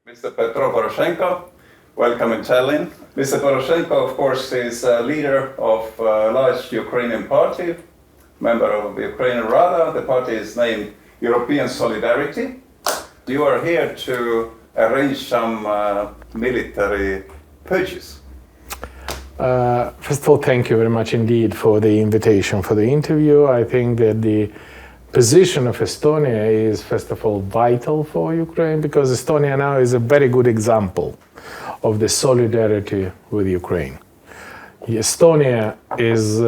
Mr. Petro Porochenko, welcome in Tallinn. Mr. Poroshenko, of course, is a leader of a large Ukrainian party, member of the Ukrainian Rada. The party is named European Solidarity. You are here to arrange some military purchase. First of all, thank you very much indeed for the invitation for the interview. I think that the position of Estonia is, first of all, vital for Ukraine, because Estonia now is a very good example of the solidarity with Ukraine. Estonia is,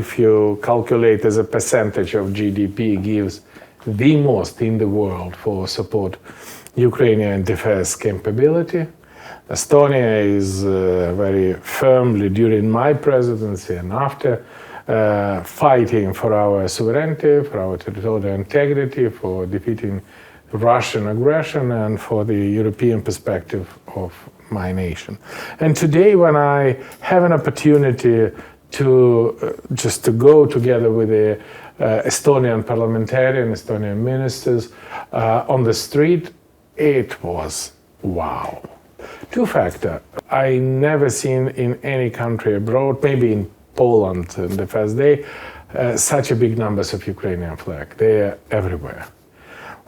if you calculate as a percentage of GDP, gives the most in the world for support Ukrainian defense capability. Estonia is very firmly during my presidency and after fighting for our sovereignty, for our territorial integrity, for defeating Russian aggression, and for the European perspective of my nation. And today, when I have an opportunity to just to go together with the Estonian parliamentarians, Estonian ministers on the street, it was wow. Two factors. I never seen in any country abroad, maybe in Poland in the first day, such a big numbers of Ukrainian flag. They are everywhere.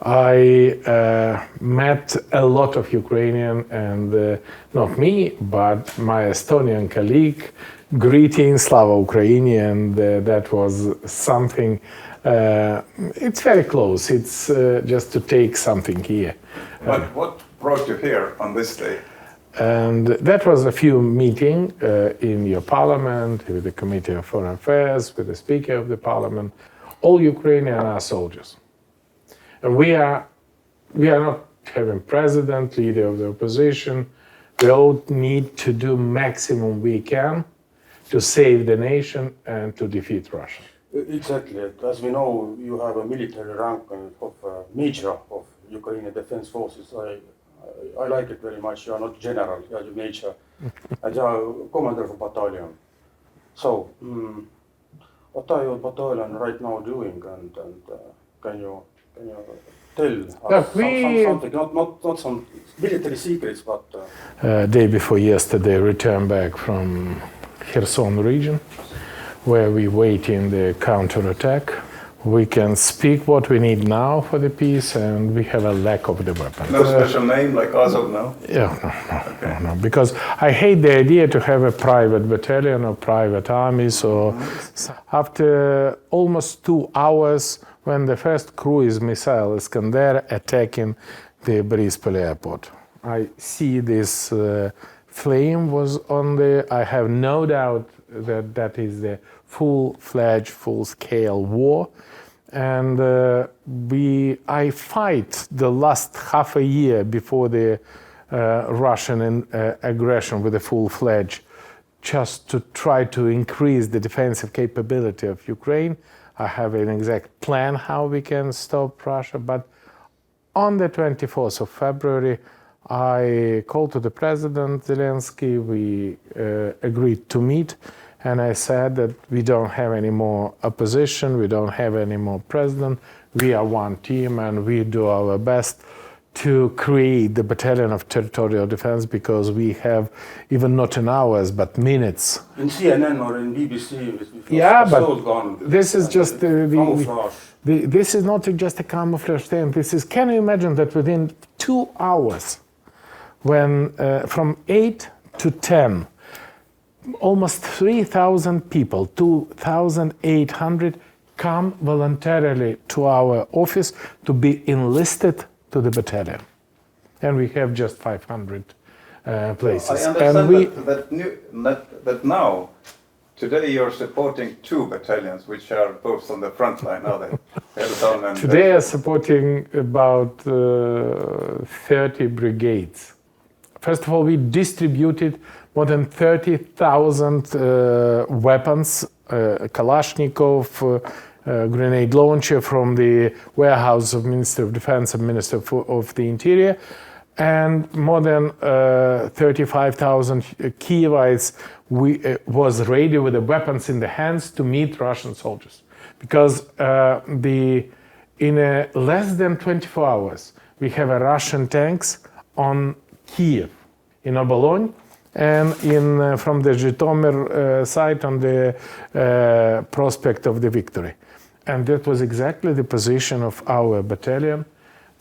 I met a lot of Ukrainian, and not me, but my Estonian colleague, greeting Slava Ukraini, and that was something, it's very close. It's just to take something here. But what brought you here on this day? And that was a few meeting in your parliament, with the Committee of Foreign Affairs, with the Speaker of the Parliament. All Ukrainian are soldiers. And we are not having president, leader of the opposition. We all need to do maximum we can to save the nation and to defeat Russia. Exactly. As we know, you have a military rank of major of Ukrainian Defense Forces. I like it very much. You are not general, you are major, and you are commander of a battalion. So, what are your battalion right now doing? And can you tell us something? Not some military secrets, but day before yesterday, returned back from Kherson region, where we wait in the counterattack. We can speak what we need now for the peace, and we have a lack of the weapons. No special name like Azov, no? Yeah, no, because I hate the idea to have a private battalion or private army. So after almost 2 hours, when the first cruise missile Iskander attacking the Boryspil airport, I see this flame was on the. I have no doubt that that is the full-fledged, full-scale war. And I fight the last half a year before the Russian aggression with a full-fledged, just to try to increase the defensive capability of Ukraine. I have an exact plan how we can stop Russia. But on the 24th of February, I called to the President Zelensky. We agreed to meet. And I said that we don't have any more opposition, we don't have any more president, we are one team, and we do our best to create the battalion of territorial defense, because we have even not in hours but minutes. In CNN or in BBC, yeah, but this is just this is not just a camouflage thing. This is. Can you imagine that within 2 hours, when from 8 to 10. Almost 3,000 people, 2,800, come voluntarily to our office to be enlisted to the battalion. And we have just 500 places. I understand that now, today you're supporting 2 battalions, which are both on the front line now. Today I'm supporting about 30 brigades. First of all, we distributed more than 30,000 weapons, Kalashnikov, grenade launcher from the warehouse of Minister of Defense and Minister of the Interior, and more than 35,000 Kievites was ready with the weapons in the hands to meet Russian soldiers. Because in less than 24 hours, we have Russian tanks on Kiev, in Obolon, and from the Zhytomyr side on the prospect of the Victory. And that was exactly the position of our battalion,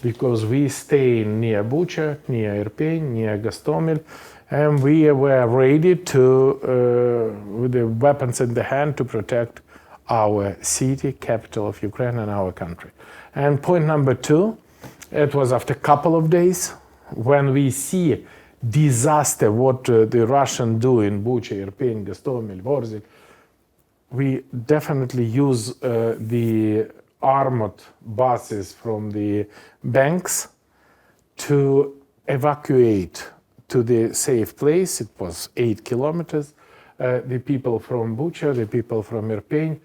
because we stay near Bucha, near Irpin, near Gostomel, and we were ready to, with the weapons in the hand, to protect our city, capital of Ukraine, and our country. And point number two, it was after a couple of days when we see disaster, what the Russians do in Bucha, Irpin, Gostomel, Vorzik. We definitely use the armored buses from the banks to evacuate to the safe place. It was 8 kilometers. The people from Bucha, the people from Irpin,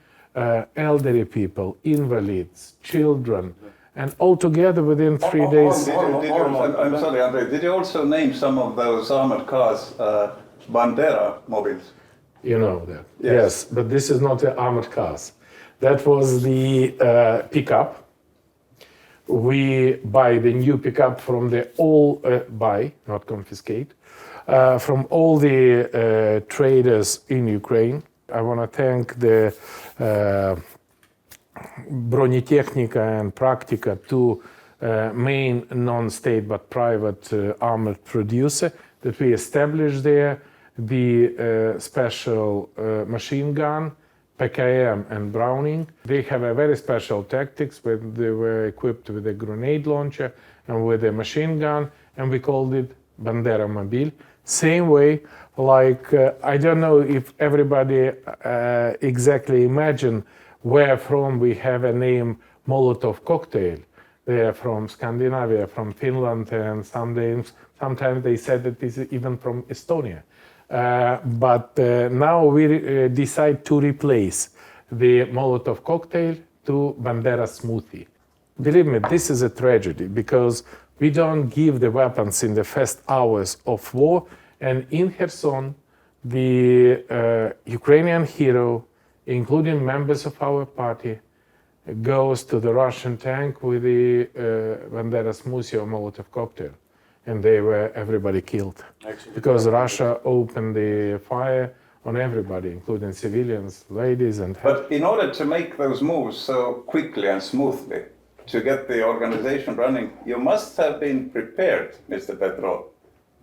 elderly people, invalids, children, and altogether within 3 days. I'm sorry, Andrei, did you also name some of those armored cars Bandera mobiles? You know that. Yes, but this is not the armored cars. That was the pickup. We buy the new pickup from the not confiscate, from all the traders in Ukraine. I want to thank the Bronetechnika and Praktika, two main non-state but private armored producer that we established there. The special machine gun, PKM and Browning. They have a very special tactics, where they were equipped with a grenade launcher and with a machine gun, and we called it Bandera Mobile. Same way, like, I don't know if everybody exactly imagine where from we have a name Molotov cocktail. They are from Scandinavia, from Finland, and sometimes they said that this is even from Estonia. But now we decide to replace the Molotov cocktail to Bandera smoothie. Believe me, this is a tragedy, because we don't give the weapons in the first hours of war. And in Kherson, the Ukrainian hero, including members of our party, goes to the Russian tank with the Bandera smoothie or Molotov cocktail. And everybody killed. Actually, because Russia opened the fire on everybody, including civilians, ladies, and... But in order to make those moves so quickly and smoothly, to get the organization running, you must have been prepared, Mr. Petro.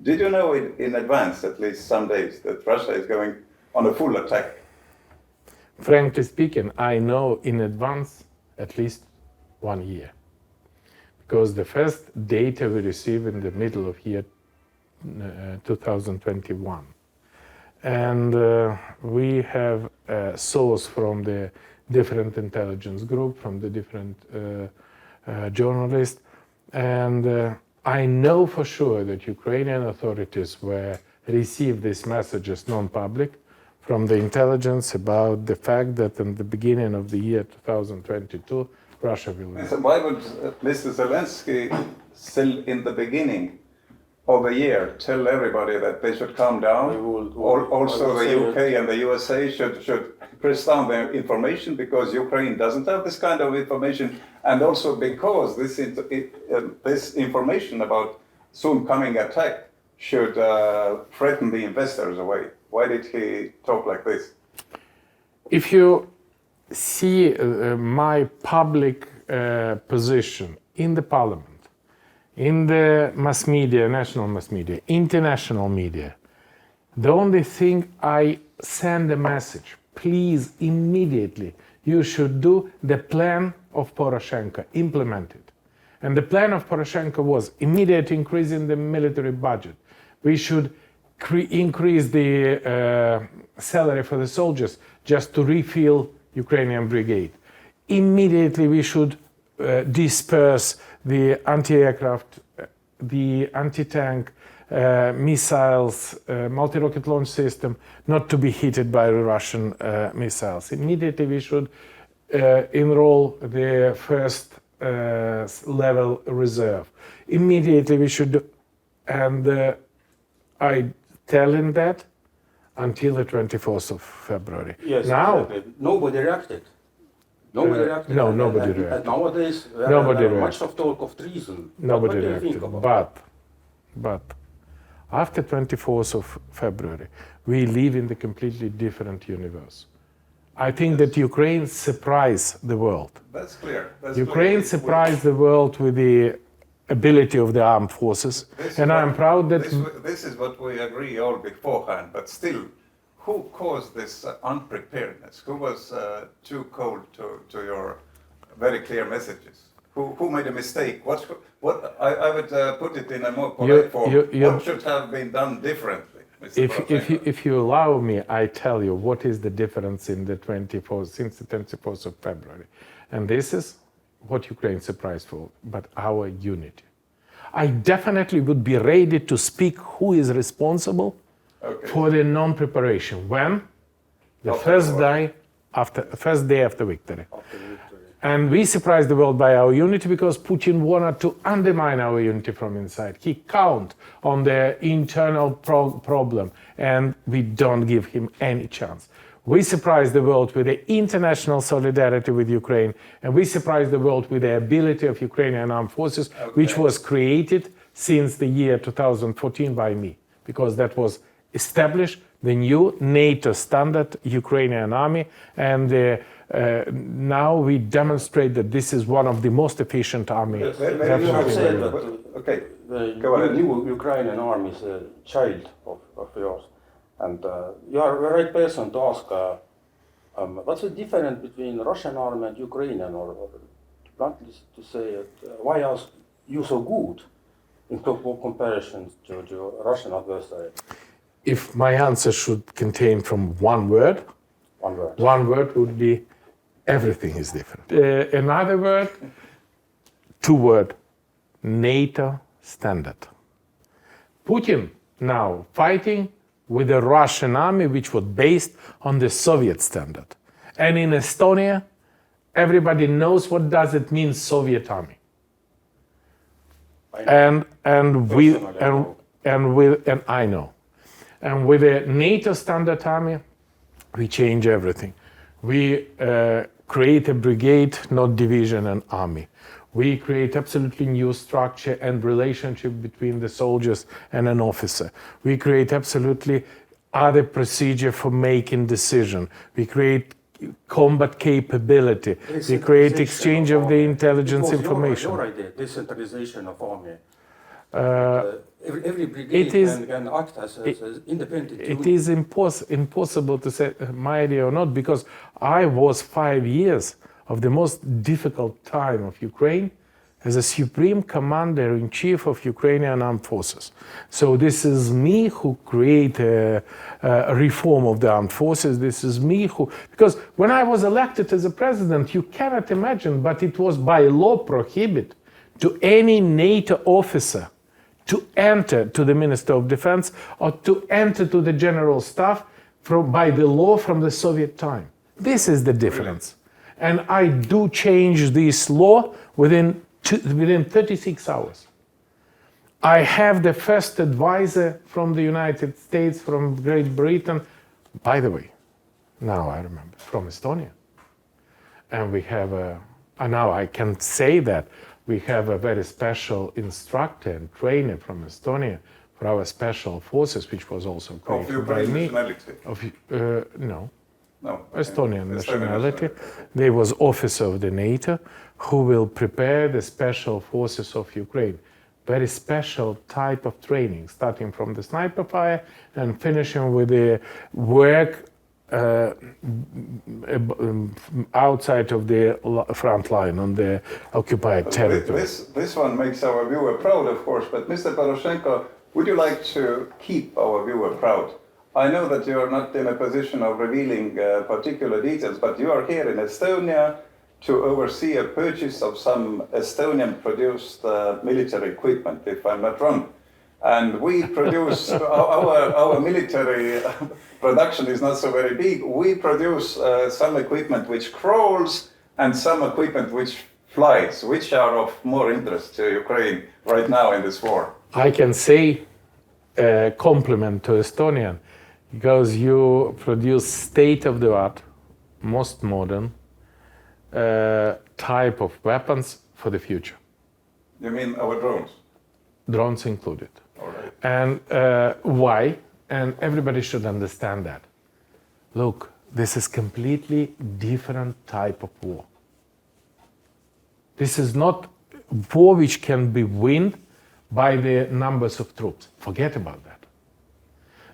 Did you know in advance, at least some days, that Russia is going on a full attack? Frankly speaking, I know in advance at least 1 year. Because the first data we received in the middle of year 2021. And we have a source from the different intelligence group, from the different journalists. And I know for sure that Ukrainian authorities received these messages non-public from the intelligence about the fact that in the beginning of the year 2022, Russia will win. So why would Mr. Zelensky still in the beginning of the year tell everybody that they should calm down? Also the UK and the USA should press down their information, because Ukraine doesn't have this kind of information, and also because this information about soon coming attack should threaten the investors away. Why did he talk like this? If you see my public position in the parliament, in the mass media, national mass media, international media, the only thing I send a message, please immediately, you should do the plan of Poroshenko, implement it. And the plan of Poroshenko was immediate increase in the military budget. We should increase the salary for the soldiers just to refill Ukrainian brigade. Immediately we should disperse the anti-aircraft, the anti-tank missiles, multi-rocket launch system, not to be hit by Russian missiles. Immediately we should enroll the first level reserve. Immediately we should, and I tell him that until the 24th of February. Yes, now exactly. Nobody reacted. Nobody reacted. No, nobody reacted. And nowadays, nobody much of talk of treason. Nobody what do you reacted. think about But after 24th of February, we live in the completely different universe. I think that Ukraine surprised the world. That's clear. Ukraine surprised the world with the ability of the armed forces, and I'm proud that... This is what we agree all beforehand, but still, who caused this unpreparedness? Who was too cold to your very clear messages? Who made a mistake? I would put it in a more polite form. What should have been done differently? If you allow me, I tell you what is the difference in the since the 24th of February. And this is what Ukraine surprised for, but our unity. I definitely would be ready to speak who is responsible for the non-preparation. When? The first day after victory. And we surprised the world by our unity because Putin wanted to undermine our unity from inside. He counted on the internal problem, and we don't give him any chance. We surprised the world with the international solidarity with Ukraine, and we surprised the world with the ability of Ukrainian armed forces, which was created since the year 2014 by me, because that was established, the new NATO standard Ukrainian army, and now we demonstrate that this is one of the most efficient armies. The new Ukrainian army is a child of yours. And you are the right person to ask what's the difference between Russian army and Ukrainian, or bluntly to say it, why are you so good in comparison to Russian adversary? If my answer should contain from one word would be everything is different. Another word, two words, NATO standard. Putin now fighting with the Russian army, which was based on the Soviet standard. And in Estonia, everybody knows what does it mean, Soviet army. I know. And with the NATO standard army, we change everything. We create a brigade, not division, and army. We create absolutely new structure and relationship between the soldiers and an officer. We create absolutely other procedure for making decision. We create combat capability. We create exchange of the intelligence information. Your idea, decentralization of army. Every brigade can act as an independent unit. It is impossible to say my idea or not, because I was 5 years of the most difficult time of Ukraine as a supreme commander-in-chief of Ukrainian armed forces. So this is me who create a reform of the armed forces. This is me who, because when I was elected as a president, you cannot imagine, but it was by law prohibited to any NATO officer to enter to the Minister of Defense or to enter to the General Staff by the law from the Soviet time. This is the difference. And I do change this law within 36 hours. I have the first advisor from the United States, from Great Britain, by the way, now I remember, from Estonia. And we have now I can say that we have a very special instructor and trainer from Estonia for our special forces, which was also created by me. No. No. Estonian nationality. They was officer of the NATO who will prepare the special forces of Ukraine. Very special type of training, starting from the sniper fire and finishing with the work outside of the front line on the occupied territory. This one makes our viewer proud, of course, but Mr. Poroshenko, would you like to keep our viewer proud? I know that you are not in a position of revealing particular details, but you are here in Estonia to oversee a purchase of some Estonian-produced military equipment, if I'm not wrong. And we produce, our military production is not so very big. We produce some equipment which crawls and some equipment which flies. Which are of more interest to Ukraine right now in this war? I can say a compliment to Estonian, because you produce state-of-the-art, most modern type of weapons for the future. You mean our drones? Drones included. All right. And why? And everybody should understand that. Look, this is completely different type of war. This is not war which can be won by the numbers of troops. Forget about that.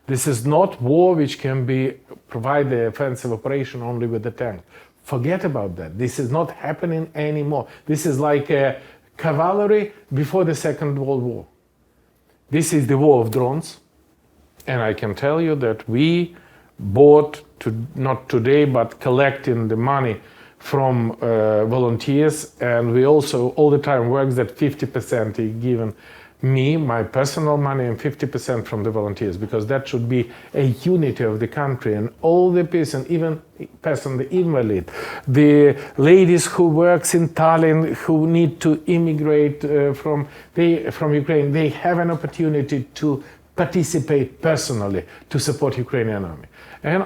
This is not war which can be provide the offensive operation only with the tank. Forget about that. This is not happening anymore. This is like a cavalry before the Second World War. This is the war of drones. And I can tell you that we bought, not today, but collecting the money from volunteers. And we also all the time works that 50% is given me, my personal money, and 50% from the volunteers, because that should be a unity of the country, and all the person, even person, the invalid, the ladies who works in Tallinn, who need to immigrate from Ukraine, they have an opportunity to participate personally to support Ukrainian army. And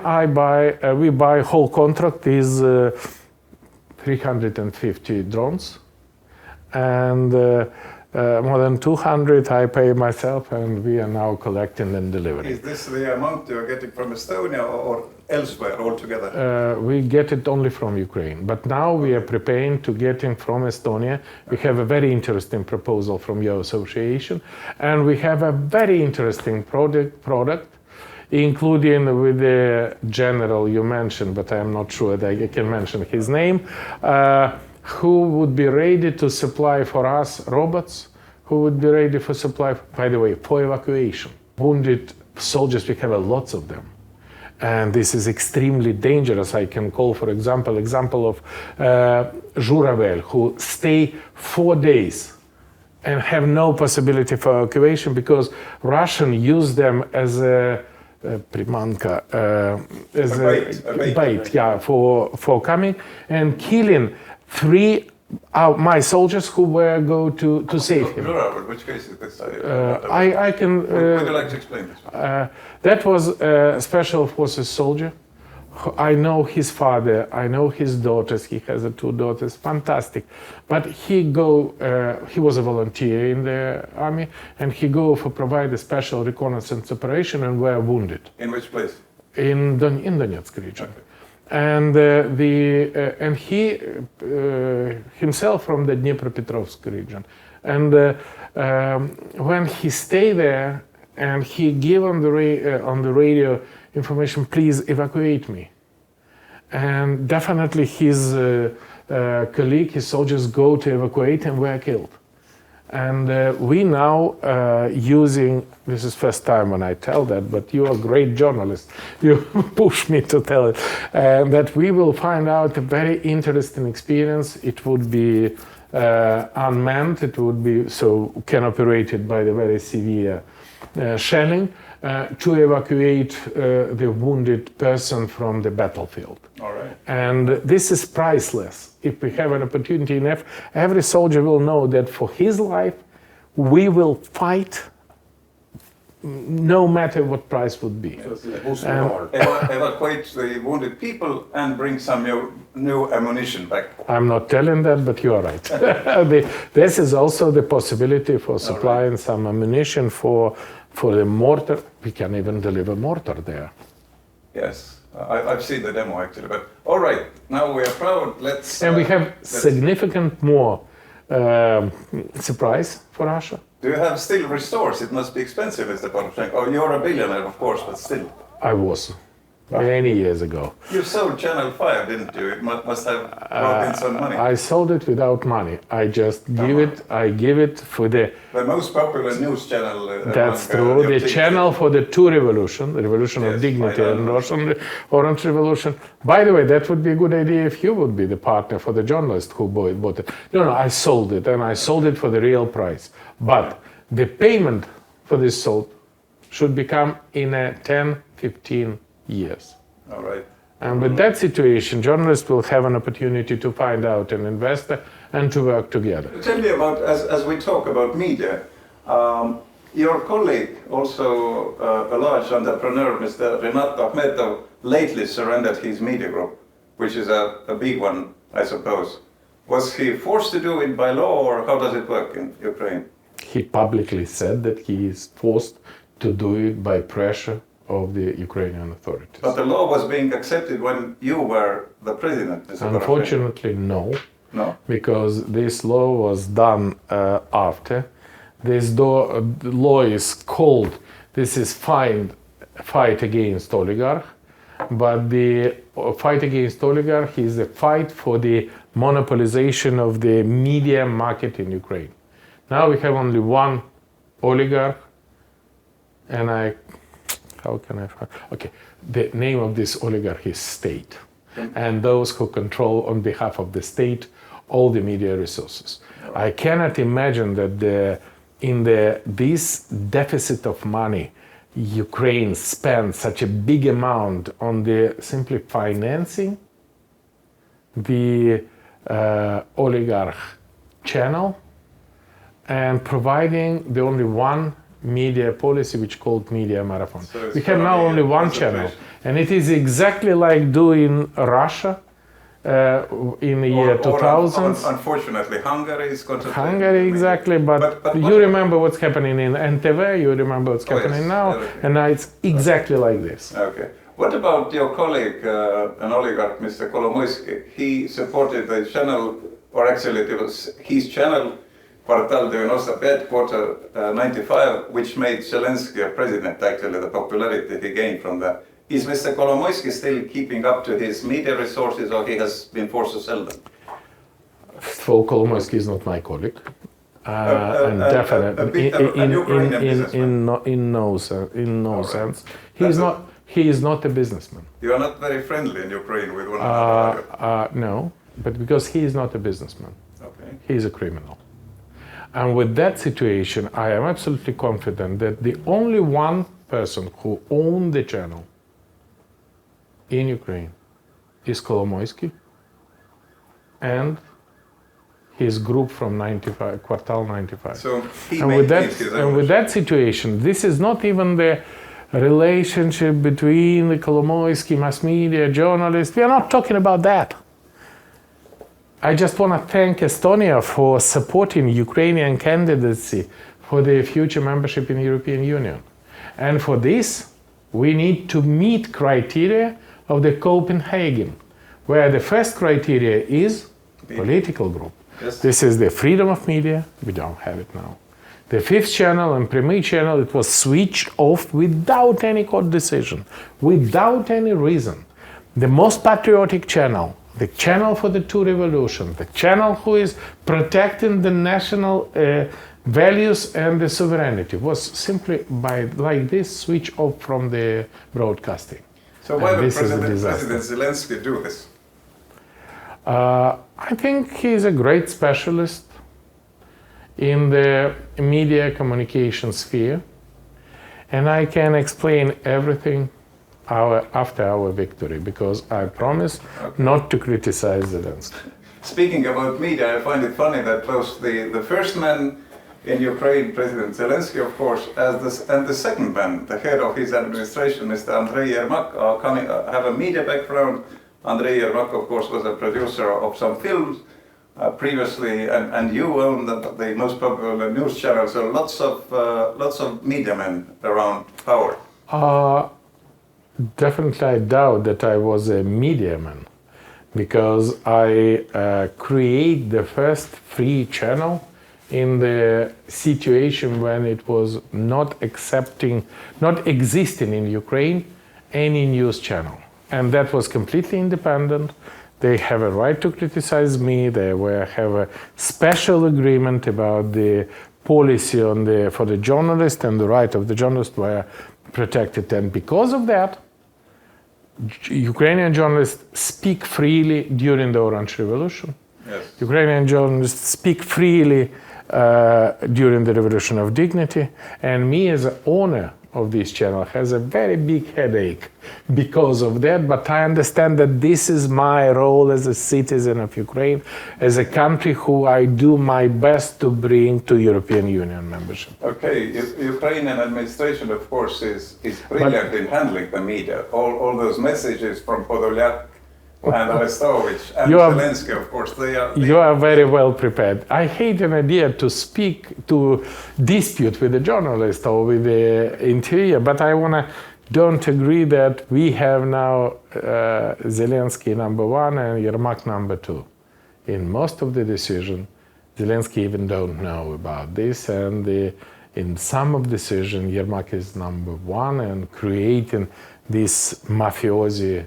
we buy whole contract is 350 drones, and more than 200 I pay myself, and we are now collecting and delivering. Is this the amount you're getting from Estonia or elsewhere altogether? We get it only from Ukraine, but now we are preparing to get it from Estonia. We have a very interesting proposal from your association, and we have a very interesting product, including with the general you mentioned, but I'm not sure that I can mention his name, who would be ready to supply for us robots, who would be ready for supply, by the way, for evacuation. Wounded soldiers, we have lots of them. And this is extremely dangerous. I can call, for example of Zhuravel, who stay 4 days and have no possibility for evacuation because Russian use them as a primanka, as a bait, yeah, for coming and killing 3 my soldiers who were go to save him. Which case is this? I can. Would you like to explain this? That was a special forces soldier. I know his father. I know his daughters. He has 2 daughters. Fantastic. But he was a volunteer in the army, and he go for provide a special reconnaissance operation and were wounded. In which place? In Donetsk region. Okay. And he himself from the Dnipropetrovsk region, and when he stay there and he give on the radio information, please evacuate me, and definitely his colleague, his soldiers go to evacuate and were killed. And we now using, this is first time when I tell that, but you are a great journalist. You push me to tell it. That we will find out a very interesting experience. It would be unmanned. It would be so can operated by the very severe shelling to evacuate the wounded person from the battlefield. All right. And this is priceless. If we have an opportunity enough, every soldier will know that for his life, we will fight no matter what price would be. Evacuate the wounded people and bring some new ammunition back. I'm not telling that, but you are right. This is also the possibility for supplying some ammunition for the mortar. We can even deliver mortar there. Yes. I've seen the demo actually, but all right, now we are proud. And we have significant more surprise for Russia. Do you have still restores? It must be expensive, Mr. Porochenko. Oh, you're a billionaire, of course, but still. I was many years ago. You sold Channel 5, didn't you? It must have brought in some money. I sold it without money. I just give it. I give it for the most popular news channel. That's true. The channel for the 2 revolution, the revolution of dignity and Russian Orange Revolution. By the way, that would be a good idea if you would be the partner for the journalist who bought it. No, I sold it, and I sold it for the real price. But the payment for this sold should become in 10, 15 years. All right. And with that situation, journalists will have an opportunity to find out an investor and to work together. Tell me about, as we talk about media, your colleague, also a large entrepreneur, Mr. Renato Akhmetov, lately surrendered his media group, which is a big one, I suppose. Was he forced to do it by law, or how does it work in Ukraine? he publicly said that he is forced to do it by pressure of the Ukrainian authorities. But the law was being accepted when you were the president, Mr. Poroshenko. Unfortunately, no. No? Because this law was done after. This law is called, this is fight against oligarch, but the fight against oligarch is the fight for the monopolization of the media market in Ukraine. Now we have only one oligarch, and how can I find? Okay, the name of this oligarch is state, and those who control on behalf of the state all the media resources. I cannot imagine that this deficit of money, Ukraine spends such a big amount on the simply financing the oligarch channel and providing the only one media policy which called media marathon. So we have now only one channel, and it is exactly like doing Russia in the year 2000. Unfortunately, Hungary is concentrating. Hungary, exactly, but you remember what's happening in NTV, you remember what's happening now, and now it's exactly like this. Okay. What about your colleague, an oligarch, Mr. Kolomoisky? He supported the channel, or actually it was his channel, Kvartal 95, quarter 95, which made Zelensky a president, actually, the popularity he gained from that. Is Mr. Kolomoisky still keeping up to his media resources, or he has been forced to sell them? First of all, Kolomoisky is not my colleague. And definitely, in no sense. He is not a businessman. You are not very friendly in Ukraine with one another. No, but because he is not a businessman. Okay. He is a criminal. And with that situation, I am absolutely confident that the only one person who owned the channel in Ukraine is Kolomoisky and his group from 95, Kvartal 95. So he and with that situation, this is not even the relationship between the Kolomoisky mass media journalists. We are not talking about that. I just want to thank Estonia for supporting Ukrainian candidacy for the future membership in the European Union. And for this, we need to meet criteria of the Copenhagen, where the first criteria is political group. Yes. This is the freedom of media. We don't have it now. The fifth channel and premier channel, it was switched off without any court decision, without any reason. The most patriotic channel, the channel for the two revolutions, the channel who is protecting the national values and the sovereignty, was simply by like this switch off from the broadcasting. So why would President Zelensky do this? I think he's a great specialist in the media communication sphere, and I can explain everything after our victory, because I promise not to criticize Zelensky. Speaking about media, I find it funny that both the first man in Ukraine, President Zelensky, of course, and the second man, the head of his administration, Mr. Andrei Yermak, have a media background. Andrei Yermak, of course, was a producer of some films previously, and you own the most popular news channel, so lots of media men around power. Definitely, I doubt that I was a media man, because I create the first free channel in the situation when it was not existing in Ukraine any news channel, and that was completely independent. They have a right to criticize me. They have a special agreement about the policy for the journalist, and the right of the journalist were protected. And because of that, Ukrainian journalists speak freely during the Orange Revolution. Yes. Ukrainian journalists speak freely during the Revolution of Dignity, and me as an owner of this channel has a very big headache because of that, but I understand that this is my role as a citizen of Ukraine, as a country who I do my best to bring to European Union membership. Okay, Ukrainian administration, of course, is brilliant in handling the media. All those messages from Podolyak and Arestovich and You are- Zelensky, of course, they are. You are very well prepared. I hate an idea to dispute with a journalist or with the interior, but don't agree that we have now Zelensky number one and Yermak number two. In most of the decision, Zelensky even don't know about this, and in some of decision, Yermak is number one and creating these mafiosi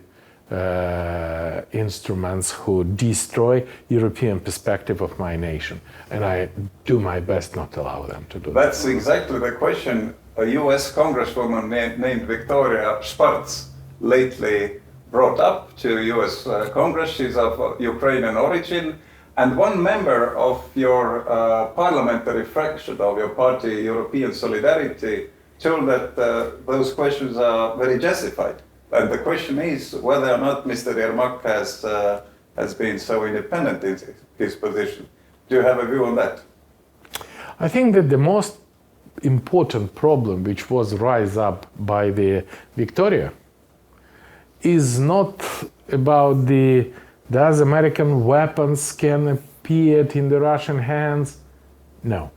instruments who destroy European perspective of my nation. And I do my best not to allow them to do that. That's exactly the question a US congresswoman named Victoria Spartz lately brought up to US Congress. She's of Ukrainian origin. And one member of your parliamentary fraction of your party, European Solidarity, told that those questions are very justified. And the question is whether or not Mr. Yermak has been so independent in his position. Do you have a view on that? I think that the most important problem which was raised up by the Victoria is not about does American weapons can appear in the Russian hands? No,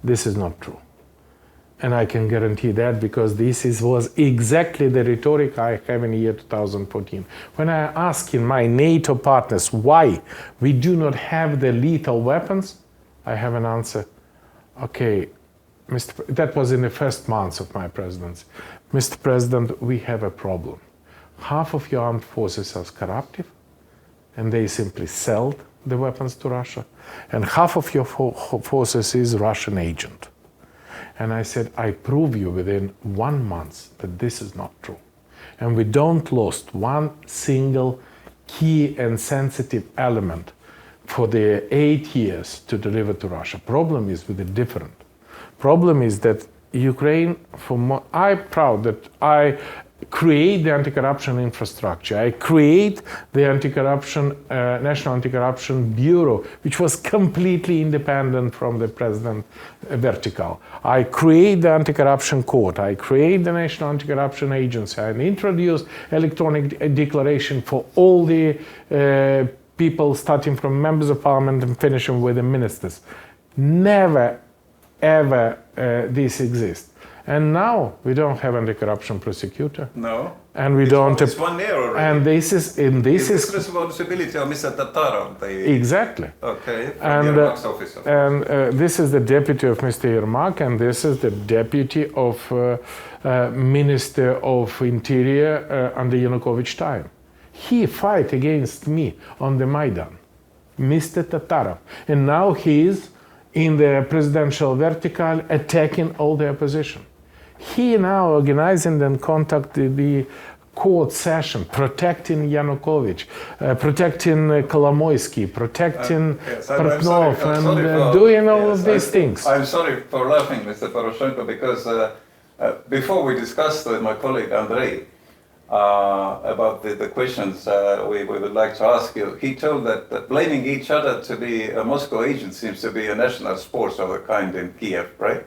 this is not true. And I can guarantee that because was exactly the rhetoric I have in the year 2014. When I ask in my NATO partners why we do not have the lethal weapons, I have an answer. Okay, that was in the first months of my presidency. Mr. President, we have a problem. Half of your armed forces are corruptive, and they simply sell the weapons to Russia, and half of your forces is Russian agent. And I said, I prove you within 1 month that this is not true. And we don't lost one single key and sensitive element for the 8 years to deliver to Russia. Problem is with the different. Problem is that Ukraine, I'm proud that I create the anti-corruption infrastructure. I create the National Anti-Corruption Bureau, which was completely independent from the president vertical. I create the anti-corruption court. I create the National Anti-Corruption Agency. I introduce electronic declaration for all the people, starting from members of parliament and finishing with the ministers. Never, ever this exists. And now we don't have anti-corruption prosecutor. No. And we it's don't. It's 1 year already. And this is responsibility of Mr. Tatarov. Exactly. Okay. From Yermak's office. And this is the deputy of Mr. Yermak, and this is the deputy of Minister of Interior under Yanukovych time. He fight against me on the Maidan, Mr. Tatarov, and now he is in the presidential vertical attacking all the opposition. He now organizing and conducting the court session, protecting Yanukovych, protecting Kolomoisky, protecting Portnov, and doing all of these things. I'm sorry for laughing, Mr. Poroshenko, because before we discussed with my colleague Andrei about the questions we would like to ask you, he told that blaming each other to be a Moscow agent seems to be a national sport of a kind in Kiev, right?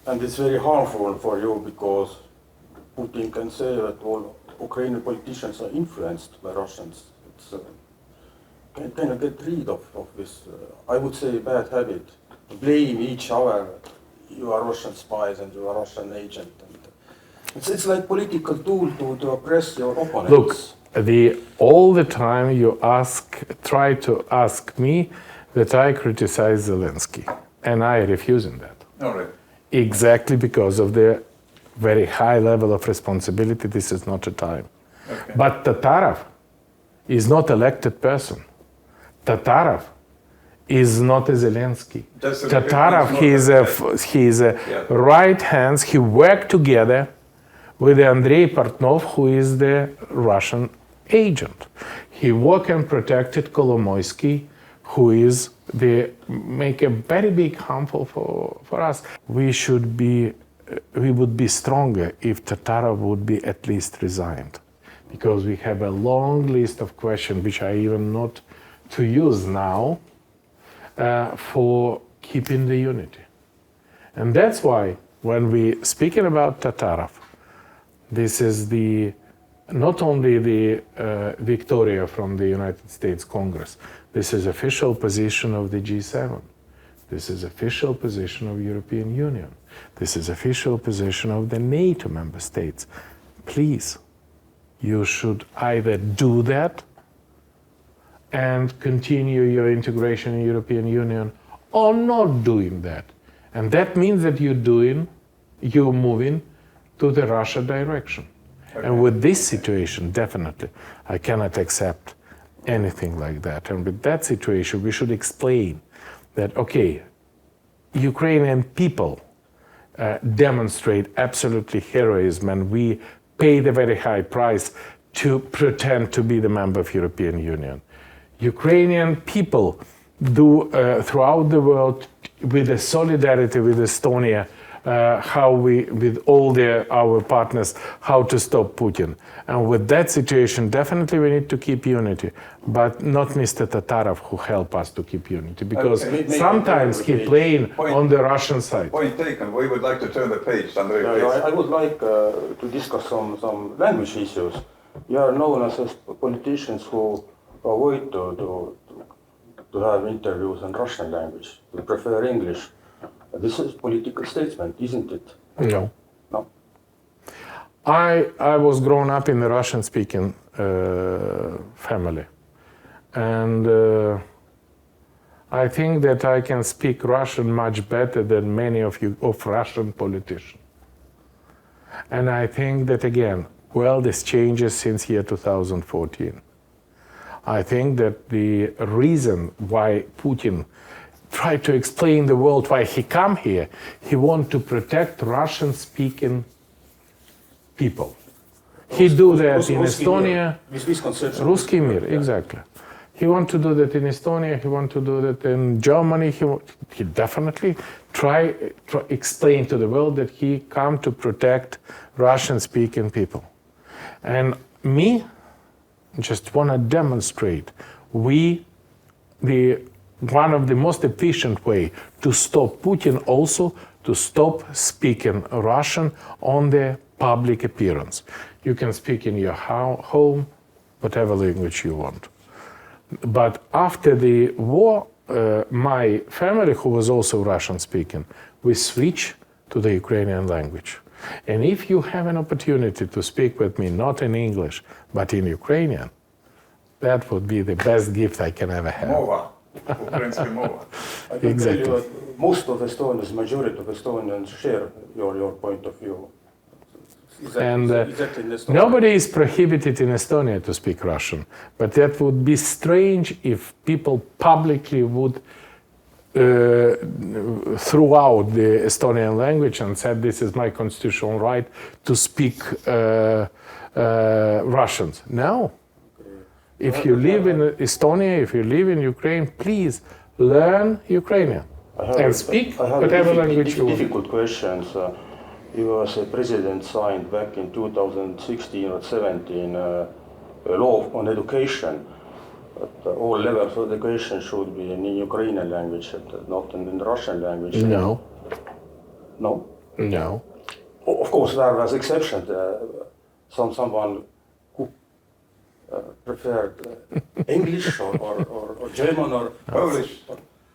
And it's very harmful for you because Putin can say that all Ukrainian politicians are influenced by Russians. Can you get rid of this, I would say, bad habit? Blame each other, you are Russian spies and you are Russian agent. And it's like political tool to oppress your opponents. Look, all the time you try to ask me that I criticize Zelensky, and I refusing that. All right. Exactly because of the very high level of responsibility. This is not a time. Okay. But Tatarov is not elected person. Tatarov is not a Zelensky. Tatarov, he is a right hands. He worked together with Andrei Portnov, who is the Russian agent. He worked and protected Kolomoisky, who is make a very big harmful for us. We would be stronger if Tatarov would be at least resigned, because we have a long list of questions which I even not to use now for keeping the unity. And that's why when we speaking about Tatarov, this is the not only the Victoria from the United States Congress, this is official position of the G7. This is official position of European Union. This is official position of the NATO member states. Please, you should either do that and continue your integration in European Union or not doing that. And that means that you're moving to the Russia direction. Okay. And with this situation, definitely, I cannot accept anything like that. And with that situation, we should explain that, okay, Ukrainian people demonstrate absolutely heroism, and we pay the very high price to pretend to be the member of European Union. Ukrainian people do throughout the world with the solidarity with Estonia, how we, with all our partners, how to stop Putin. And with that situation, definitely we need to keep unity, but not Mr. Tatarov who help us to keep unity, because sometimes he playing on the Russian side. Point taken. We would like to turn the page. Andrei, I would like to discuss some language issues. You are known as politicians who avoid to have interviews in Russian language. You prefer English. This is political statement, isn't it? No. No. I was grown up in a Russian-speaking family, and I think that I can speak Russian much better than many of Russian politicians. And I think that again, this changes since year 2014. I think that the reason why Putin tried to explain the world why he come here, he want to protect Russian-speaking people. He do that in Estonia. Ruski mir, exactly. He want to do that in Estonia. He want to do that in Germany. He definitely try explain to the world that he come to protect Russian-speaking people. And me, just want to demonstrate one of the most efficient way to stop Putin, also to stop speaking Russian on the public appearance. You can speak in your home, whatever language you want. But after the war, my family, who was also Russian speaking, we switched to the Ukrainian language. And if you have an opportunity to speak with me, not in English, but in Ukrainian, that would be the best gift I can ever have. Mova. Ukrainsky mova. I can tell you that most of Estonians, majority of Estonians share your point of view. Exactly nobody is prohibited in Estonia to speak Russian, but that would be strange if people publicly would throw out the Estonian language and said this is my constitutional right to speak Russians. No. If you live in Estonia, if you live in Ukraine, please learn Ukrainian and speak whatever language you want. Difficult questions. You as a president signed back in 2016 or 17 a law on education. That all levels of education should be in Ukrainian language, not in the Russian language. No. No? No. Of course, there was exceptions. Someone who preferred English or German or Polish.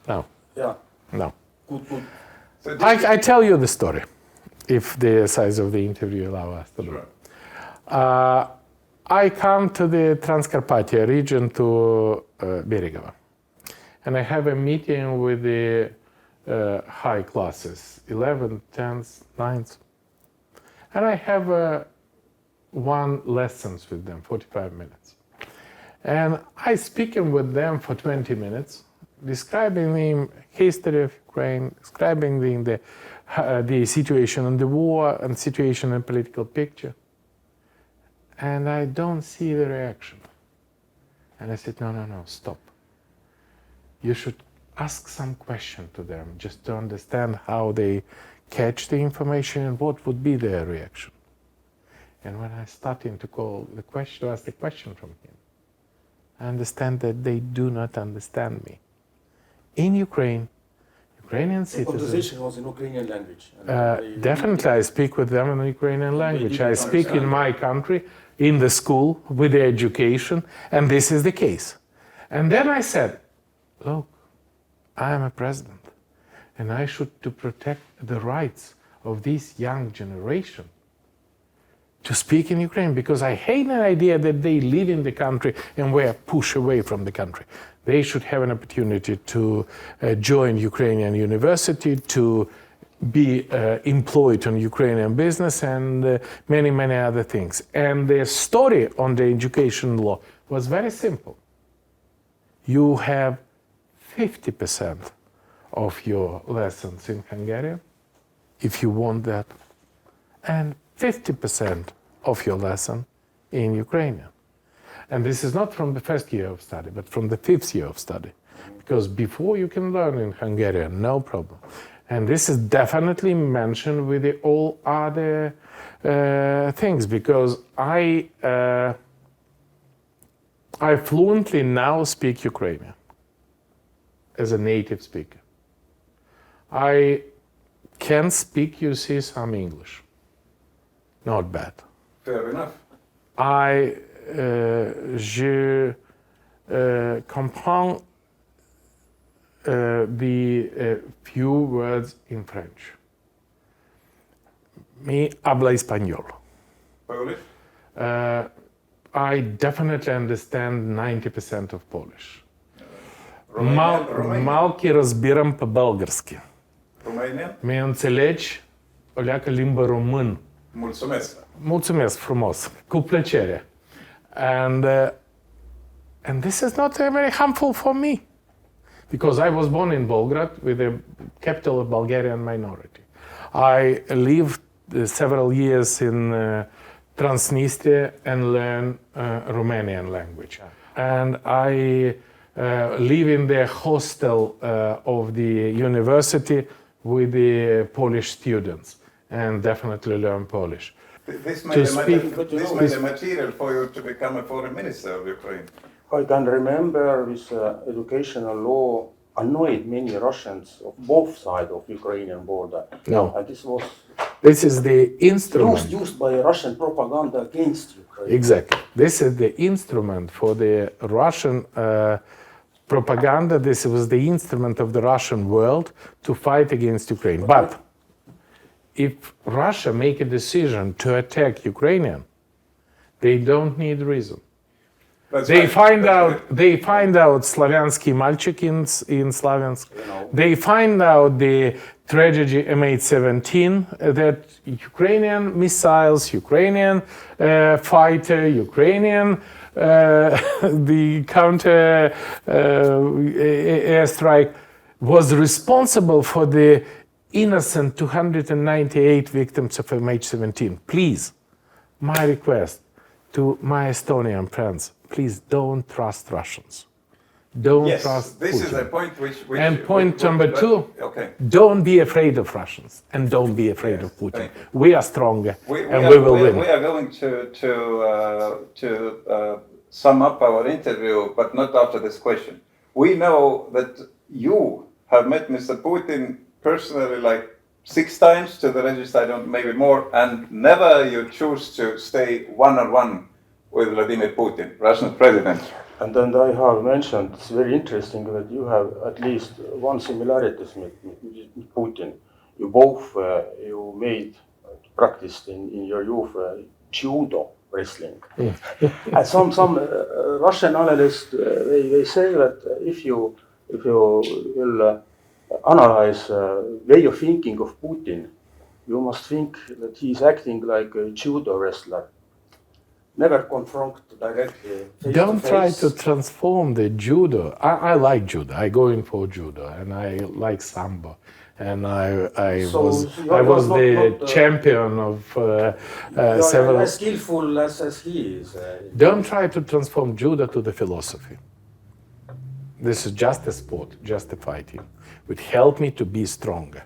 No. Yeah. No. Good. So I tell you the story, if the size of the interview allow us to do it. I come to the Transcarpathia region, to Berigava, and I have a meeting with the high classes, 11th, 10th, 9th, and I have one lessons with them, 45 minutes. And I speaking with them for 20 minutes, describing the history of Ukraine, describing the situation in the war and situation in political picture. And I don't see the reaction. And I said, no, stop. You should ask some question to them just to understand how they catch the information and what would be their reaction. And when I started to ask the question from him, I understand that they do not understand me. In Ukraine, Ukrainian citizens. The conversation was in Ukrainian language. Definitely, I speak with them in Ukrainian language. I speak in my country in the school with the education, and this is the case. And then I said, look, I am a president, and I should to protect the rights of this young generation to speak in Ukraine, because I hate the idea that they live in the country and were pushed away from the country. They should have an opportunity to join Ukrainian university, to be employed on Ukrainian business, and many, many other things. And the story on the education law was very simple. You have 50% of your lessons in Hungarian, if you want that, and 50% of your lesson in Ukrainian. And this is not from the first year of study, but from the 5th year of study. Because before you can learn in Hungarian, no problem. And this is definitely mentioned with the all other things, because I fluently now speak Ukrainian as a native speaker. I can speak, you see, some English. Not bad. Fair enough. Je comprends the few words in French. Mi habla español. Polish? I definitely understand 90% of Polish. Romanian? Малки разбирам по-български. Romanian? Mi înțelegi o leacă limbă român. Mulțumesc. Mulțumesc frumos, cu plăcere. And this is not very harmful for me, because I was born in Belgrade, with the capital of Bulgarian minority. I lived several years in Transnistria and learned Romanian language. And I live in the hostel of the university with the Polish students, and definitely learn Polish. This made a material for you to become a foreign minister of Ukraine. I can remember this educational law annoyed many Russians of both sides of Ukrainian border. No. And This is the instrument. used by Russian propaganda against Ukraine. Exactly. This is the instrument for the Russian propaganda. This was the instrument of the Russian world to fight against Ukraine. But if Russia make a decision to attack Ukrainian, they don't need reason. They find out Slaviansky Malchik in Slaviansk. They find out the tragedy MH17, that Ukrainian missiles, Ukrainian fighter, Ukrainian the counter airstrike was responsible for the innocent 298 victims of MH17. Please, my request to my Estonian friends, please don't trust Russians. Don't trust Putin. This is a point which and point number two, okay. Don't be afraid of Russians and don't be afraid of Putin. We are stronger we will win. We are going to sum up our interview, but not after this question. We know that you have met Mr. Putin personally like 6 times to the register, maybe more, and never you choose to stay one-on-one with Vladimir Putin, Russian president. And then I have mentioned, it's very interesting that you have at least one similarity with Putin. You both you practiced in your youth judo wrestling. And some Russian analysts they say that if you will analyze way of thinking of Putin, you must think that he's acting like a judo wrestler. Never confront directly. Don't try to transform the judo. I like judo. I go in for judo, and I like sambo, and I was the champion of several. As skillful as he is. Don't try to transform judo to the philosophy. This is just a sport, just a fighting. It would help me to be stronger.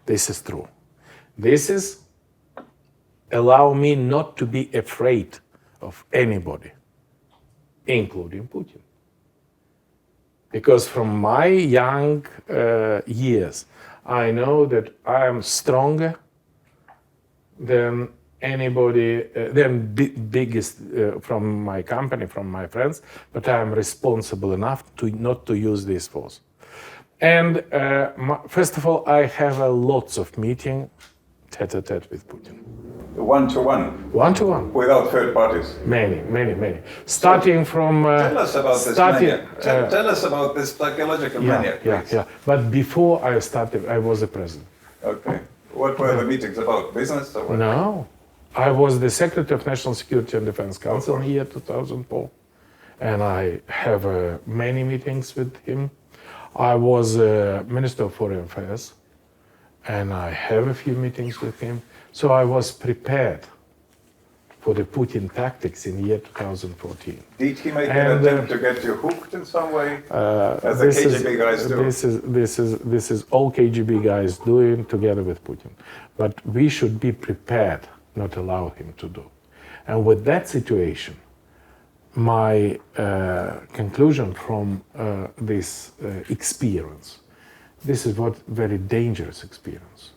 This is true. This is allow me not to be afraid of anybody, including Putin. Because from my young years, I know that I am stronger than anybody, biggest from my company, from my friends, but I'm responsible enough to not to use this force. And first of all, I have lots of meetings tete-a-tete with Putin. One-to-one? One-to-one. Without third parties? Many. Starting from... tell us about this maniac. Tell us about this psychological maniac, please. Yeah. But before I started, I was the president. Okay. What were the meetings about? Business or what? No. I was the Secretary of National Security and Defense Council in the year 2004. And I have many meetings with him. I was Minister of Foreign Affairs. And I have a few meetings with him. So I was prepared for the Putin tactics in the year 2014. Did he make an attempt to get you hooked in some way, as the KGB guys do? This is all KGB guys doing together with Putin. But we should be prepared, not allow him to do. And with that situation, my conclusion from this experience, this is what very dangerous experience.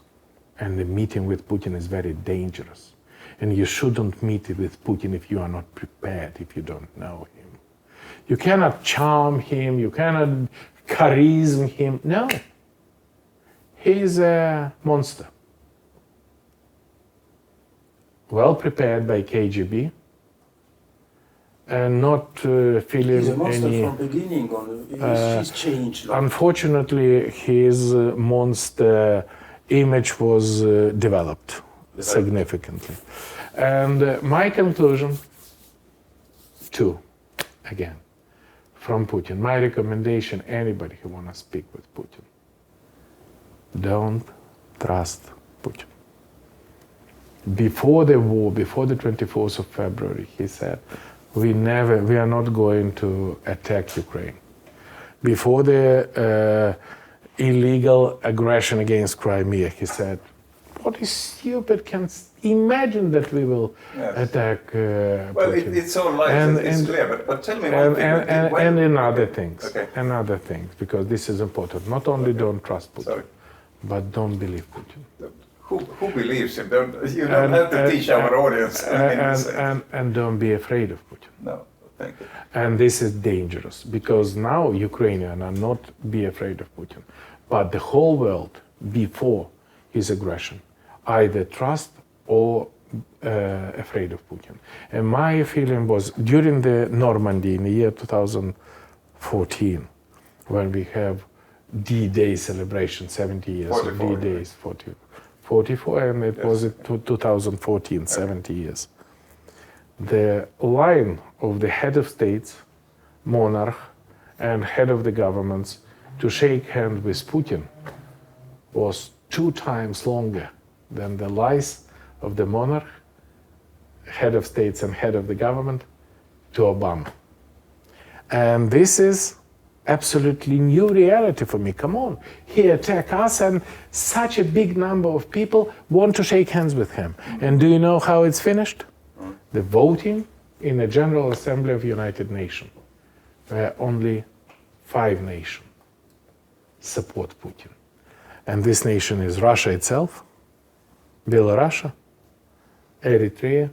And the meeting with Putin is very dangerous. And you shouldn't meet with Putin if you are not prepared, if you don't know him. You cannot charm him, you cannot charisma him. No. He's a monster. Well prepared by KGB and not feeling He's a monster any... from beginning on. He's changed. Unfortunately, his monster image was developed significantly. And my conclusion, two, again, from Putin. My recommendation, anybody who want to speak with Putin, don't trust Putin. Before the war, before the 24th of February, he said, we are not going to attack Ukraine. Before the illegal aggression against Crimea, he said, what is stupid, can imagine that we will attack Putin. Well, it's all lies, it's clear, but tell me one thing. And in other things, because this is important. Not only don't trust Putin, but don't believe Putin. Who believes him? You don't have to teach our audience. And don't be afraid of Putin. No, thank you. And this is dangerous, because now Ukrainians are not be afraid of Putin, but the whole world before his aggression either trust or afraid of Putin. And my feeling was during the Normandy in the year 2014, when we have D-Day celebration, 70 years 44, of D-Days, 44, and it was 2014, 70 years. The line of the head of states, monarch, and head of the governments to shake hands with Putin was 2 times longer than the lies of the monarch, head of states and head of the government to Obama. And this is absolutely new reality for me. Come on, he attacked us and such a big number of people want to shake hands with him. And do you know how it's finished? The voting in the General Assembly of United Nations, where only 5 nations support Putin. And this nation is Russia itself, Belarus, Eritrea,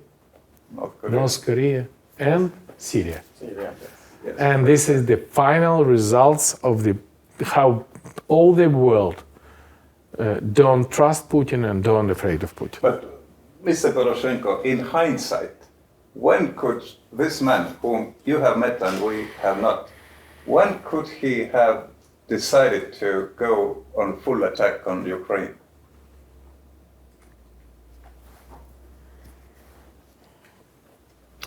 North Korea, and Syria. Yes. And this is the final results of how all the world don't trust Putin and don't afraid of Putin. But Mr. Poroshenko, in hindsight, when could this man, whom you have met and we have not, when could he have decided to go on full attack on Ukraine?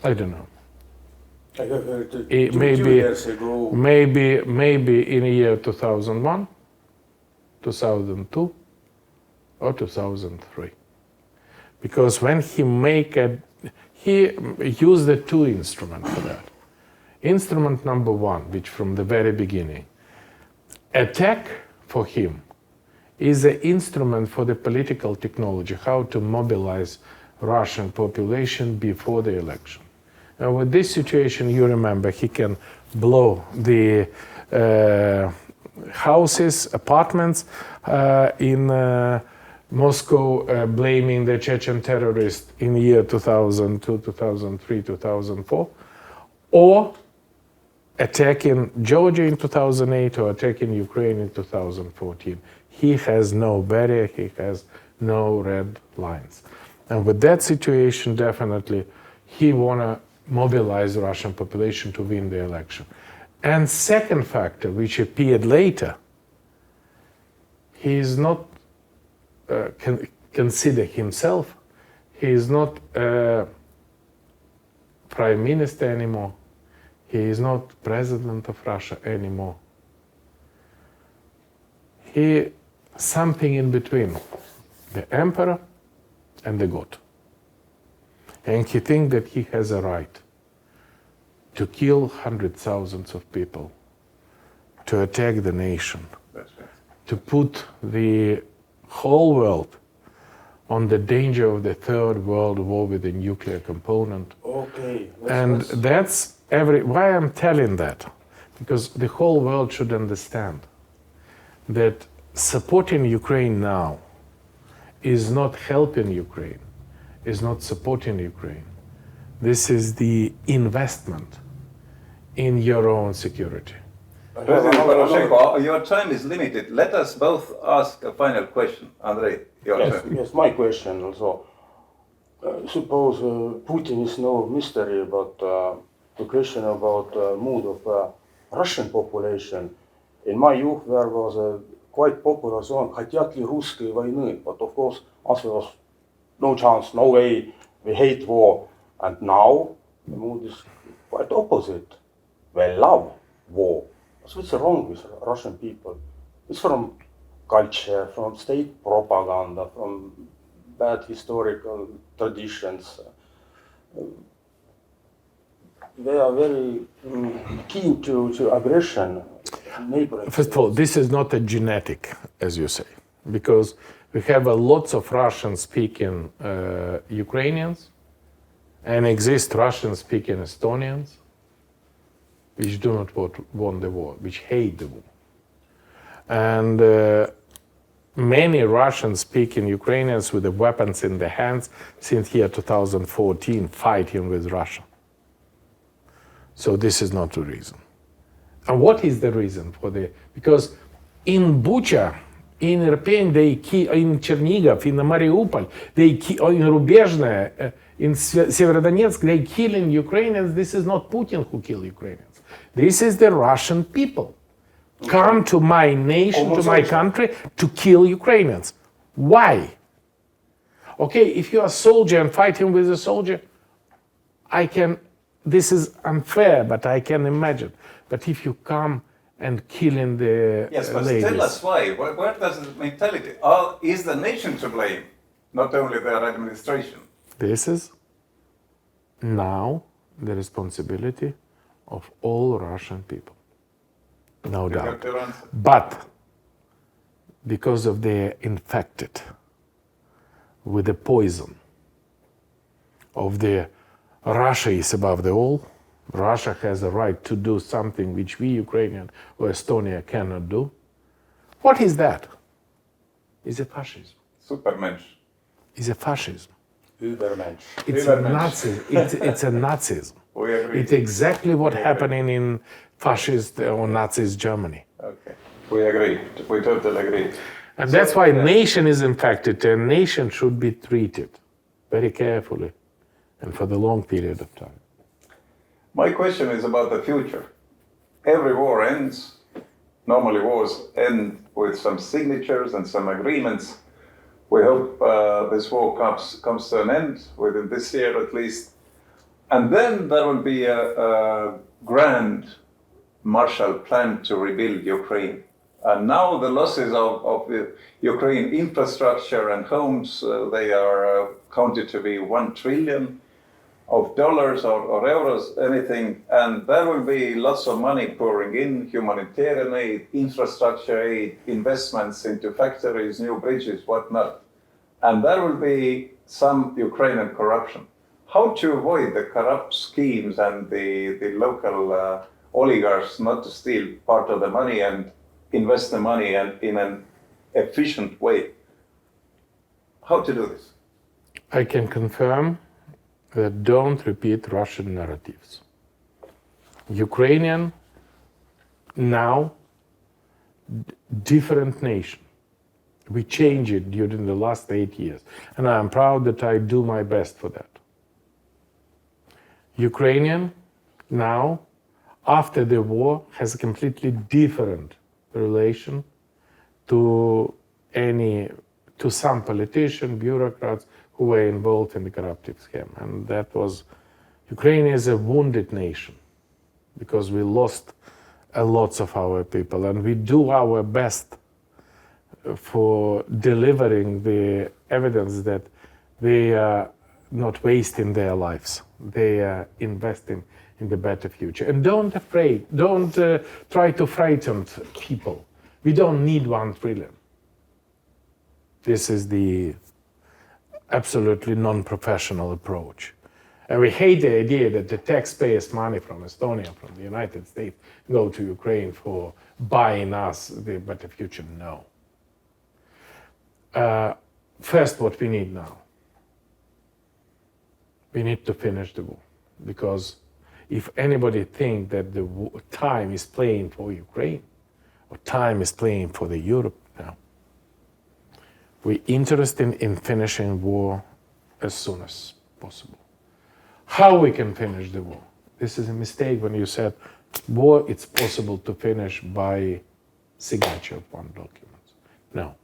I don't know. I have heard 2 Maybe years ago. Maybe in the year 2001, 2002, or 2003. Because when he used the 2 instruments for that. Instrument number 1, which from the very beginning, attack for him is an instrument for the political technology, how to mobilize Russian population before the election. And with this situation, you remember, he can blow the houses, apartments in Moscow blaming the Chechen terrorists in the year 2002, 2003, 2004, or attacking Georgia in 2008 or attacking Ukraine in 2014. He has no barrier, he has no red lines. And with that situation, definitely, he wanna mobilize the Russian population to win the election. And second factor, which appeared later, he is not consider himself, he is not prime minister anymore, he is not president of Russia anymore. He something in between, the emperor and the god. And he thinks that he has a right to kill hundreds of thousands of people, to attack the nation, That's right. to put the whole world on the danger of the third world war with a nuclear component. Okay. And that's why I'm telling that, because the whole world should understand that supporting Ukraine now is not helping Ukraine, is not supporting Ukraine. This is the investment in your own security. President Poroshenko, your time is limited. Let us both ask a final question. Andrei, your turn. Yes, my question also. Suppose Putin is no mystery, but the question about mood of Russian population. In my youth, there was a quite popular song, "Хотят ли русские войны?" But of course, answer was no chance, no way, we hate war. And now, the mood is quite opposite. We love war. So what's wrong with Russian people? It's from culture, from state propaganda, from bad historical traditions. They are very keen to aggression. Neighboring First of all, this is not a genetic, as you say, because we have lots of Russian-speaking Ukrainians and exist Russian-speaking Estonians which do not want the war, which hate the war. And many Russian-speaking Ukrainians with the weapons in their hands since year 2014 fighting with Russia. So this is not the reason. And what is the reason for the? Because in Bucha, in Irpin, in Chernigov, in Mariupol, in Rubezhne, in Severodonetsk, they killing Ukrainians. This is not Putin who killed Ukrainians. This is the Russian people. Come to my nation, to my country, to kill Ukrainians. Why? Okay, if you are a soldier and fighting with a soldier, this is unfair, but I can imagine. But if you come and killing the Yes, but ladies. tell us why. Where does the mentality? Is the nation to blame, not only their administration? This is now the responsibility of all Russian people. No doubt. But because of they're infected with the poison of the Russia is above the all, Russia has a right to do something which we Ukrainian or Estonia cannot do. What is that? It's a fascism. Supermensch. It's a fascism. Übermensch. It's a Nazism. It's a Nazism. We agree. It's exactly what happening in fascist or Nazist Germany. Okay. We agree. We totally agree. And that's why nation is infected, and nation should be treated very carefully and for the long period of time. My question is about the future. Every war ends. Normally wars end with some signatures and some agreements. We hope this war comes to an end within this year at least. And then there will be a grand Marshall Plan to rebuild Ukraine. And now the losses of the Ukraine infrastructure and homes, they are counted to be $1 trillion or euros, anything. And there will be lots of money pouring in, humanitarian aid, infrastructure aid, investments into factories, new bridges, whatnot. And there will be some Ukrainian corruption. How to avoid the corrupt schemes and the local oligarchs not to steal part of the money and invest the money in an efficient way? how to do this? I can confirm that don't repeat Russian narratives. Ukrainian, now, different nation. We changed it during the last 8 years, and I'm proud that I do my best for that. Ukrainian, now, after the war, has a completely different relation to some politician, bureaucrats who were involved in the corruptive scheme. And that was, Ukraine is a wounded nation because we lost a lot of our people, and we do our best for delivering the evidence that they are not wasting their lives. They are investing in the better future. And don't try to frighten people. We don't need 1 trillion. This is the absolutely non-professional approach. And we hate the idea that the taxpayers' money from Estonia, from the United States, go to Ukraine for buying us the better future. No. First, what we need now, we need to finish the war. Because if anybody thinks that the time is playing for Ukraine, or time is playing for the Europe now, we're interested in finishing war as soon as possible. How we can finish the war? This is a mistake when you said war, it's possible to finish by signature of one document. No.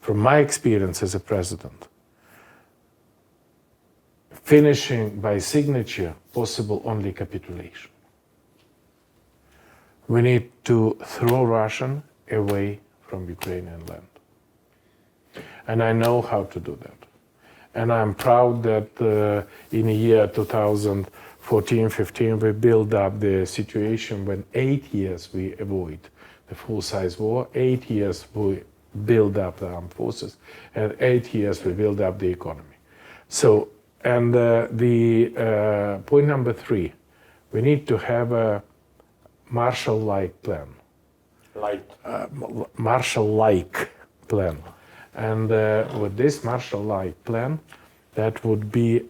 From my experience as a president, finishing by signature, possible only capitulation. We need to throw Russian away from Ukrainian land. And I know how to do that. And I'm proud that in the year 2014-15, we built up the situation when 8 years we avoid the full-size war, 8 years we build up the armed forces, and 8 years we build up the economy. So, and the point number 3, we need to have a Marshall-like plan. Marshall-like plan. And with this Marshall-like plan, that would be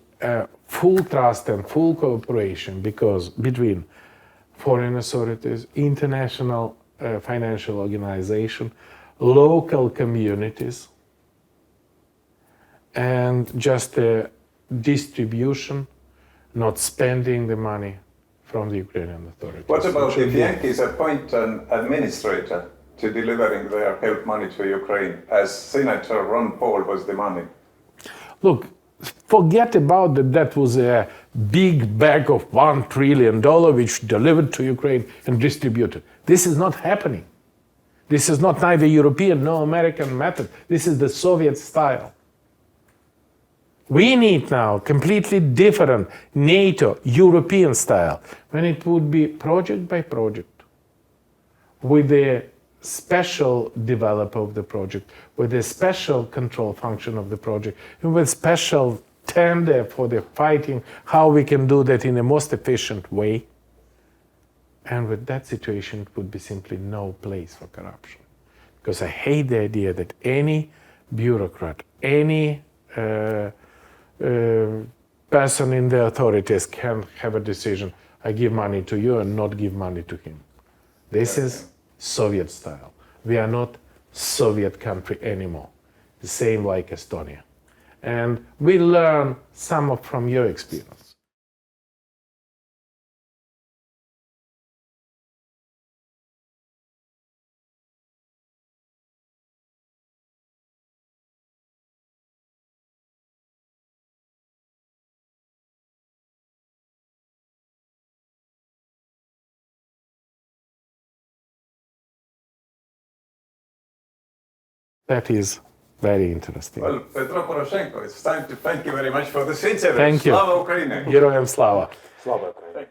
full trust and full cooperation between foreign authorities, international financial organization, local communities, and just a distribution, not spending the money from the Ukrainian authorities. What about if Yankees appoint an administrator to delivering their help money to Ukraine, as Senator Ron Paul was demanding? Look, forget about that was a big bag of $1 trillion which delivered to Ukraine and distributed. This is not happening. This is not neither European nor American method. This is the Soviet style. We need now completely different NATO European style, when it would be project by project, with the special developer of the project, with a special control function of the project, and with special tender for the fighting, how we can do that in the most efficient way. And with that situation, it would be simply no place for corruption. Because I hate the idea that any bureaucrat, any person in the authorities can have a decision, I give money to you and not give money to him. This is Soviet style. We are not Soviet country anymore. The same like Estonia. And we learn some from your experience. That is very interesting. Well, Petro Porochenko, it's time to thank you very much for this interview. Thank you. Slava Ukraini! Героям слава! Slava Ukraini.